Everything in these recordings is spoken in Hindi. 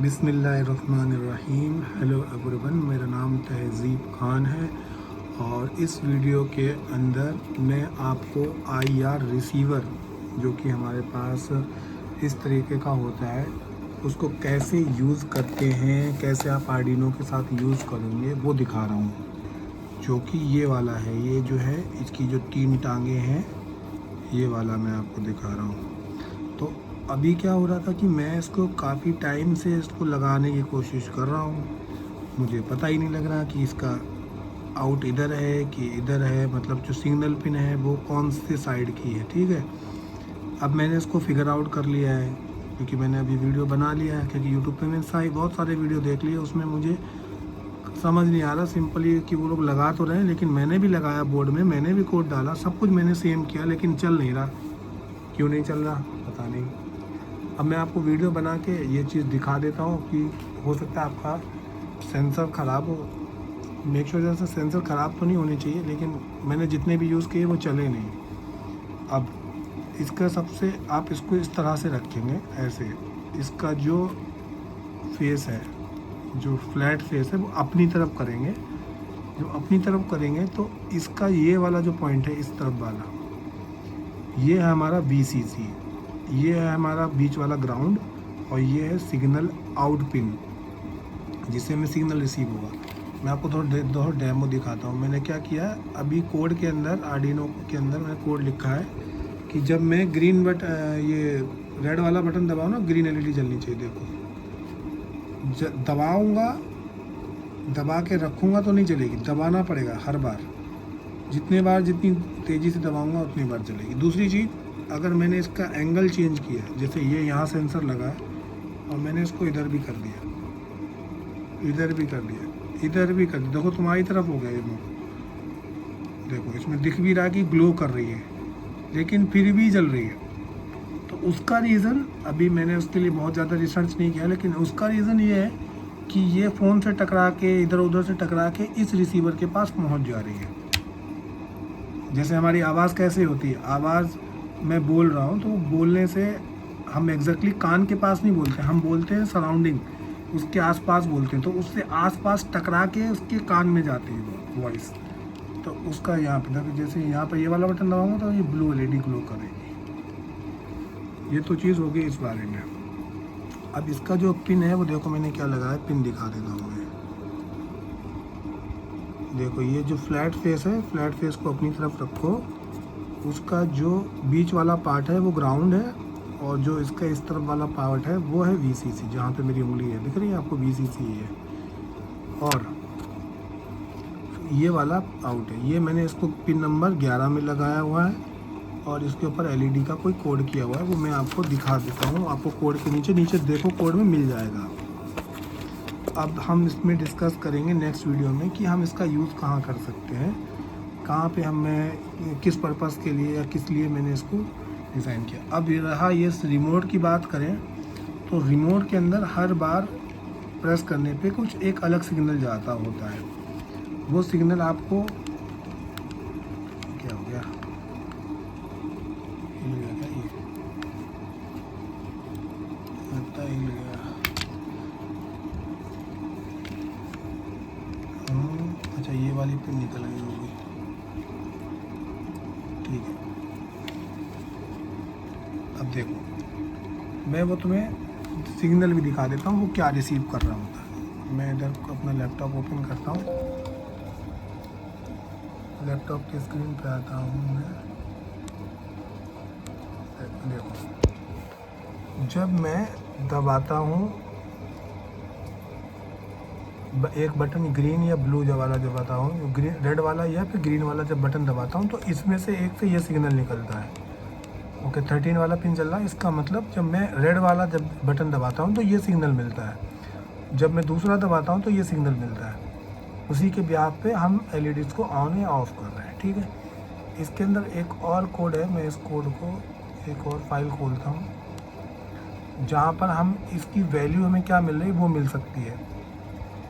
बिस्मिल्लाहिर्रहमानिर्रहीम। हेलो एवरीवन, मेरा नाम तहज़ीब खान है और इस वीडियो के अंदर मैं आपको आईआर रिसीवर जो कि हमारे पास इस तरीके का होता है उसको कैसे यूज़ करते हैं, कैसे आप आर्डिनो के साथ यूज़ करेंगे वो दिखा रहा हूँ। जो कि ये वाला है, ये जो है इसकी जो 3 टांगे हैं ये वाला मैं आपको दिखा रहा हूँ। तो अभी क्या हो रहा था कि मैं इसको काफ़ी टाइम से इसको लगाने की कोशिश कर रहा हूँ, मुझे पता ही नहीं लग रहा कि इसका आउट इधर है कि इधर है, मतलब जो सिग्नल पिन है वो कौन से साइड की है। ठीक है, अब मैंने इसको फिगर आउट कर लिया है क्योंकि मैंने अभी वीडियो बना लिया है, क्योंकि यूट्यूब पे मैंने बहुत सारे वीडियो देख लिए, उसमें मुझे समझ नहीं आ रहा सिंपली कि वो लोग लगा तो रहे हैं, लेकिन मैंने भी लगाया बोर्ड में, मैंने भी कोड डाला, सब कुछ मैंने सेम किया, लेकिन चल नहीं रहा। क्यों नहीं चल रहा पता नहीं। अब मैं आपको वीडियो बना के ये चीज़ दिखा देता हूँ कि हो सकता है आपका सेंसर ख़राब हो। मेक श्योर जैसे सेंसर ख़राब तो नहीं होने चाहिए, लेकिन मैंने जितने भी यूज़ किए वो चले नहीं। अब इसका सबसे आप इसको इस तरह से रखेंगे, ऐसे इसका जो फेस है, जो फ्लैट फेस है वो अपनी तरफ करेंगे। जो अपनी तरफ करेंगे तो इसका ये वाला जो पॉइंट है इस तरफ वाला, ये है हमारा VCC, ये है हमारा बीच वाला ग्राउंड और ये है सिग्नल आउट पिन जिससे में सिग्नल रिसीव होगा। मैं आपको थोड़ा डेमो दिखाता हूँ। मैंने क्या किया, अभी कोड के अंदर, आर्डिनो के अंदर मैंने कोड लिखा है कि जब मैं ग्रीन ये रेड वाला बटन दबाऊँ ना, ग्रीन LED जलनी चाहिए। देखो दबाऊँगा, दबा के रखूँगा तो नहीं चलेगी, दबाना पड़ेगा हर बार, जितनी तेज़ी से दबाऊँगा उतनी बार चलेगी। दूसरी चीज़, अगर मैंने इसका एंगल चेंज किया, जैसे ये यहाँ सेंसर लगा है और मैंने इसको इधर भी कर दिया, इधर भी कर दिया, इधर भी कर दिया, देखो तुम्हारी तरफ हो गया ये मुँह। देखो इसमें दिख भी रहा है कि ग्लो कर रही है, लेकिन फिर भी जल रही है। तो उसका रीज़न, अभी मैंने उसके लिए बहुत ज़्यादा रिसर्च नहीं किया, लेकिन उसका रीज़न ये है कि ये फ़ोन से टकरा के, इधर उधर से टकरा के इस रिसीवर के पास पहुँच जा रही है। जैसे हमारी आवाज़ कैसे होती है, आवाज़ मैं बोल रहा हूँ तो बोलने से हम एग्जैक्टली कान के पास नहीं बोलते, हम बोलते हैं सराउंडिंग, उसके आसपास बोलते हैं, तो उससे आसपास टकरा के उसके कान में जाती है वॉइस। तो उसका यहाँ पे देखो, जैसे यहाँ पे ये वाला बटन दबाऊंगा तो ये ब्लू LED ग्लो करेगी। ये तो चीज़ होगी इस बारे में। अब इसका जो पिन है वो देखो मैंने क्या लगाया, पिन दिखा देता हूँ मैं। देखो ये जो फ्लैट फेस है, फ्लैट फेस को अपनी तरफ रखो, उसका जो बीच वाला पार्ट है वो ग्राउंड है और जो इसका इस तरफ वाला पार्ट है वो है VCC, जहाँ पे मेरी उंगली है दिख रही है आपको, VCC है। और ये वाला आउट है, ये मैंने इसको पिन नंबर 11 में लगाया हुआ है और इसके ऊपर LED का कोई कोड किया हुआ है, वो मैं आपको दिखा देता हूँ। आपको कोड के नीचे देखो, कोड में मिल जाएगा। अब हम इसमें डिस्कस करेंगे नेक्स्ट वीडियो में कि हम इसका यूज़ कहाँ कर सकते हैं, कहाँ पे हमें किस पर्पस के लिए या किस लिए मैंने इसको डिज़ाइन किया। अब ये रहा, ये रिमोट की बात करें तो रिमोट के अंदर हर बार प्रेस करने पे कुछ एक अलग सिग्नल जाता होता है। वो सिग्नल आपको क्या हो गया, हिल गया क्या, ये लगता है हिल गया। अच्छा ये वाली पिन निकल गई होगी, ठीक है। अब देखो मैं वो तुम्हें सिग्नल भी दिखा देता हूँ वो क्या रिसीव कर रहा होता है। मैं इधर अपना लैपटॉप ओपन करता हूँ, लैपटॉप की स्क्रीन पे आता हूँ मैं। देखो जब मैं दबाता हूँ एक बटन, ग्रीन या ब्लू जो वाला जब दबाता हूँ, ग्रीन रेड वाला या फिर ग्रीन वाला जब बटन दबाता हूँ तो इसमें से एक से ये सिग्नल निकलता है। ओके 13 वाला पिन चल रहा है, इसका मतलब जब मैं रेड वाला जब बटन दबाता हूँ तो ये सिग्नल मिलता है, जब मैं दूसरा दबाता हूँ तो ये सिग्नल मिलता है। उसी के ब्याह पे हम LEDs को ऑन या ऑफ कर रहे हैं, ठीक है। इसके अंदर एक और कोड है, मैं इस कोड को एक और फाइल खोलता हूँ जहाँ पर हम इसकी वैल्यू हमें क्या मिल रही है वो मिल सकती है,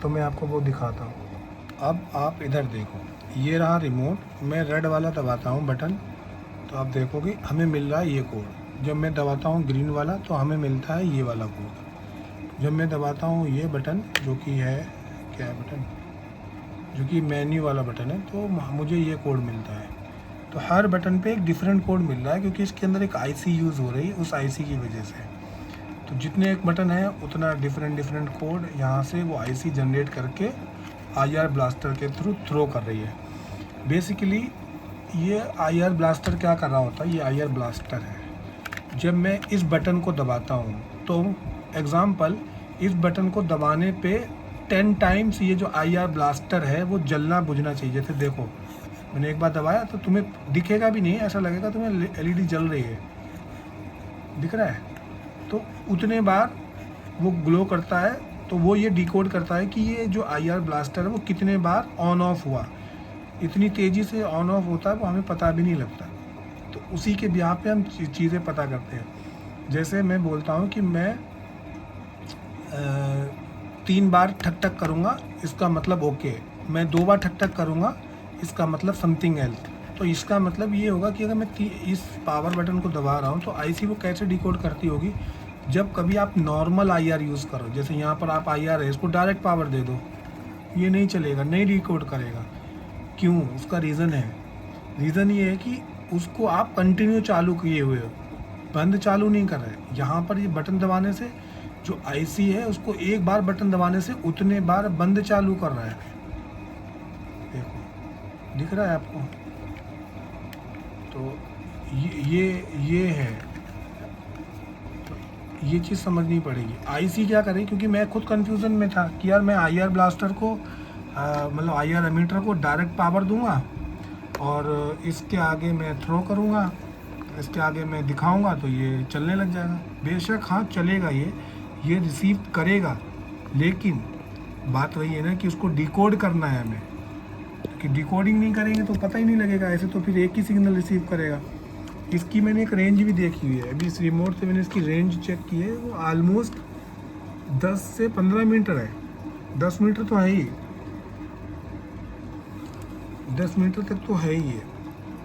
तो मैं आपको वो दिखाता हूँ। अब आप इधर देखो, ये रहा रिमोट, मैं रेड वाला दबाता हूँ बटन तो आप देखोगे हमें मिल रहा है ये कोड। जब मैं दबाता हूँ ग्रीन वाला तो हमें मिलता है ये वाला कोड। जब मैं दबाता हूँ ये बटन जो कि है, क्या है बटन, जो कि मेन्यू वाला बटन है, तो मुझे ये कोड मिलता है। तो हर बटन पे एक डिफरेंट कोड मिल रहा है क्योंकि इसके अंदर एक आईसी यूज़ हो रही है, उस आईसी की वजह से। तो जितने एक बटन है उतना डिफरेंट कोड यहाँ से वो आईसी जनरेट करके आईआर ब्लास्टर के थ्रू थ्रो कर रही है। बेसिकली ये आईआर ब्लास्टर क्या कर रहा होता है, ये आईआर ब्लास्टर है। जब मैं इस बटन को दबाता हूँ तो एग्ज़ाम्पल इस बटन को दबाने पे 10 टाइम्स ये जो आईआर ब्लास्टर है वो जलना बुझना चाहिए। जैसे देखो मैंने एक बार दबाया तो तुम्हें दिखेगा भी नहीं, ऐसा लगेगा तुम्हें एलईडी जल रही है, दिख रहा है। तो उतने बार वो ग्लो करता है, तो वो ये डिकोड करता है कि ये जो आईआर ब्लास्टर है वो कितने बार ऑन ऑफ हुआ। इतनी तेज़ी से ऑन ऑफ होता है वो हमें पता भी नहीं लगता। तो उसी के ब्याह पे हम चीज़ें पता करते हैं। जैसे मैं बोलता हूँ कि मैं 3 बार ठक ठक करूँगा, इसका मतलब ओके। मैं 2 बार ठक ठक करूँगा, इसका मतलब समथिंग एल्स। तो इसका मतलब ये होगा कि अगर मैं इस पावर बटन को दबा रहा हूँ तो आईसी वो कैसे डिकोड करती होगी। जब कभी आप नॉर्मल आईआर यूज़ करो, जैसे यहाँ पर आप आईआर है, इसको डायरेक्ट पावर दे दो, ये नहीं चलेगा, नहीं डिकोड करेगा। क्यों? उसका रीज़न है। रीज़न ये है कि उसको आप कंटिन्यू चालू किए हुए हो, बंद चालू नहीं कर रहे। यहाँ पर ये बटन दबाने से जो आईसी है उसको एक बार बटन दबाने से उतने बार बंद चालू कर रहा है। देखो दिख रहा है आपको। तो ये है, ये चीज़ समझनी पड़ेगी। आईसी क्या करे, क्योंकि मैं खुद कंफ्यूजन में था कि यार मैं आईआर ब्लास्टर को मतलब आईआर एमीटर को डायरेक्ट पावर दूंगा और इसके आगे मैं थ्रो करूंगा, इसके आगे मैं दिखाऊंगा तो ये चलने लग जाएगा। बेशक हाँ चलेगा, ये रिसीव करेगा, लेकिन बात वही है ना कि उसको डिकोड करना है हमें, कि डिकोडिंग नहीं करेंगे तो पता ही नहीं लगेगा। ऐसे तो फिर एक ही सिग्नल रिसीव करेगा। इसकी मैंने एक रेंज भी देखी हुई है, अभी इस रिमोट से मैंने इसकी रेंज चेक की है, वो ऑलमोस्ट 10 से 15 मीटर है। 10 मीटर तो है ही, 10 मीटर तक तो है ही है,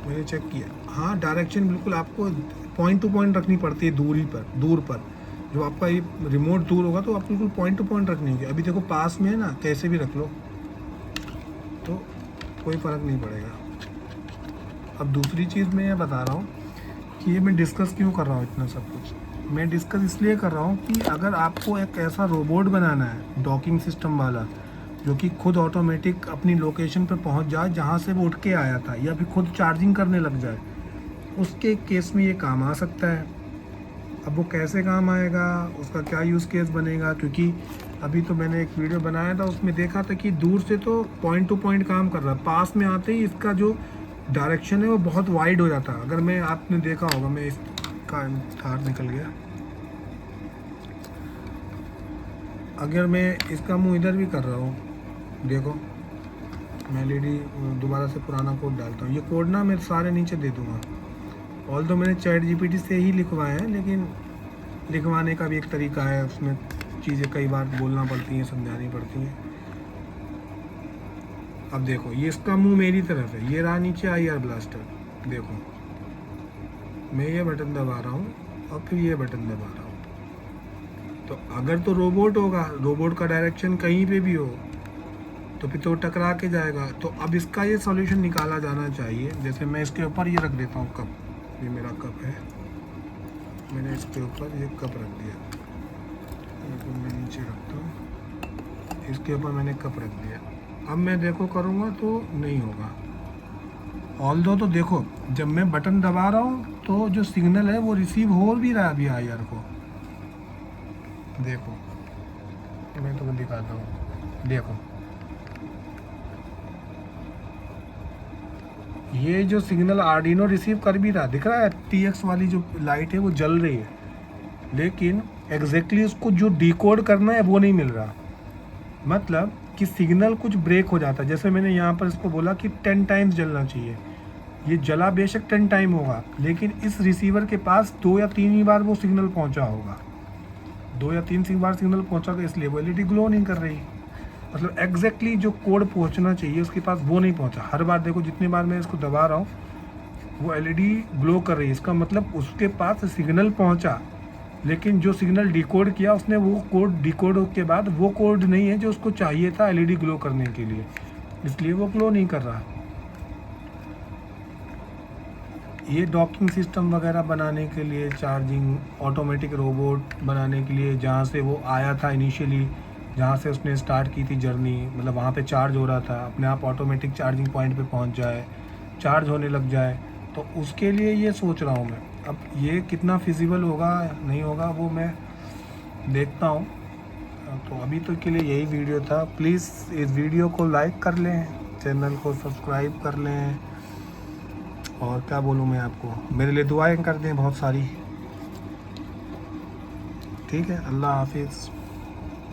मैंने चेक किया। हाँ डायरेक्शन बिल्कुल आपको पॉइंट टू पॉइंट रखनी पड़ती है, दूर पर जो आपका ये रिमोट दूर होगा तो आप बिल्कुल पॉइंट टू पॉइंट रखनी होगी। अभी देखो पास में है ना, कैसे भी रख लो तो कोई फ़र्क नहीं पड़ेगा। अब दूसरी चीज़ मैं ये बता रहा हूँ कि ये मैं डिस्कस क्यों कर रहा हूँ इतना सब कुछ। मैं डिस्कस इसलिए कर रहा हूँ कि अगर आपको एक ऐसा रोबोट बनाना है डॉकिंग सिस्टम वाला, जो कि खुद ऑटोमेटिक अपनी लोकेशन पर पहुँच जाए जहाँ से वो उठ के आया था, या फिर खुद चार्जिंग करने लग जाए, उसके केस में ये काम आ सकता है। अब वो कैसे काम आएगा, उसका क्या यूज़ केस बनेगा, क्योंकि अभी तो मैंने एक वीडियो बनाया था उसमें देखा था कि दूर से तो पॉइंट टू पॉइंट काम कर रहा है, पास में आते ही इसका जो डायरेक्शन है वो बहुत वाइड हो जाता है। अगर मैं, आपने देखा होगा, मैं इसका तार निकल गया, अगर मैं इसका मुंह इधर भी कर रहा हूँ, देखो मैं एलईडी दोबारा से पुराना कोड डालता हूँ। ये कोड ना मैं सारे नीचे दे दूँगा, ऑल तो मैंने चैट जीपीटी से ही लिखवाए हैं, लेकिन लिखवाने का भी एक तरीका है, उसमें चीज़ें कई बार बोलना पड़ती हैं, समझानी पड़ती हैं। अब देखो ये इसका मुंह मेरी तरफ है, ये रहा नीचे आईआर ब्लास्टर। देखो मैं ये बटन दबा रहा हूँ और फिर ये बटन दबा रहा हूँ। तो अगर तो रोबोट होगा, रोबोट का डायरेक्शन कहीं पे भी हो तो फिर तो टकरा के जाएगा। तो अब इसका ये सॉल्यूशन निकाला जाना चाहिए। जैसे मैं इसके ऊपर ये रख देता हूँ कप, ये मेरा कप है, मैंने इसके ऊपर ये कप रख दिया, मैं नीचे रखता हूँ, इसके ऊपर मैंने कप रख दिया। अब मैं देखो करूँगा तो नहीं होगा, ऑल्दो तो देखो जब मैं बटन दबा रहा हूँ तो जो सिग्नल है वो रिसीव हो भी रहा है अभी आईआर को। देखो मैं तुम्हें दिखाता हूँ, देखो ये जो सिग्नल आर्डिनो रिसीव कर भी रहा, दिख रहा है TX वाली जो लाइट है वो जल रही है, लेकिन एग्जैक्टली उसको जो डिकोड करना है वो नहीं मिल रहा। मतलब कि सिग्नल कुछ ब्रेक हो जाता है। जैसे मैंने यहाँ पर इसको बोला कि 10 टाइम्स जलना चाहिए, ये जला बेशक 10 टाइम होगा, लेकिन इस रिसीवर के पास 2 या 3 ही बार वो सिग्नल पहुँचा होगा, 2 या 3 बार सिग्नल पहुँचा होगा, इसलिए वो एलईडी ग्लो नहीं कर रही। मतलब एग्जैक्टली जो कोड पहुँचना चाहिए उसके पास वो नहीं पहुँचा। हर बार देखो जितनी बार मैं इसको दबा रहा हूँ वो एलईडी ग्लो कर रही है, इसका मतलब उसके पास सिग्नल पहुँचा, लेकिन जो सिग्नल डिकोड किया उसने, वो कोड डिकोड के बाद वो कोड नहीं है जो उसको चाहिए था एलईडी ग्लो करने के लिए, इसलिए वो ग्लो नहीं कर रहा। ये डॉकिंग सिस्टम वगैरह बनाने के लिए, चार्जिंग ऑटोमेटिक रोबोट बनाने के लिए, जहाँ से वो आया था इनिशियली, जहाँ से उसने स्टार्ट की थी जर्नी, मतलब वहाँ पे चार्ज हो रहा था, अपने आप ऑटोमेटिक चार्जिंग पॉइंट पे पहुँच जाए, चार्ज होने लग जाए, तो उसके लिए ये सोच रहा हूँ मैं। अब ये कितना फिजिबल होगा नहीं होगा वो मैं देखता हूँ। तो अभी तक के लिए यही वीडियो था। प्लीज़ इस वीडियो को लाइक कर लें, चैनल को सब्सक्राइब कर लें, और क्या बोलूँ मैं आपको, मेरे लिए दुआएं कर दें बहुत सारी। ठीक है, अल्लाह हाफिज़।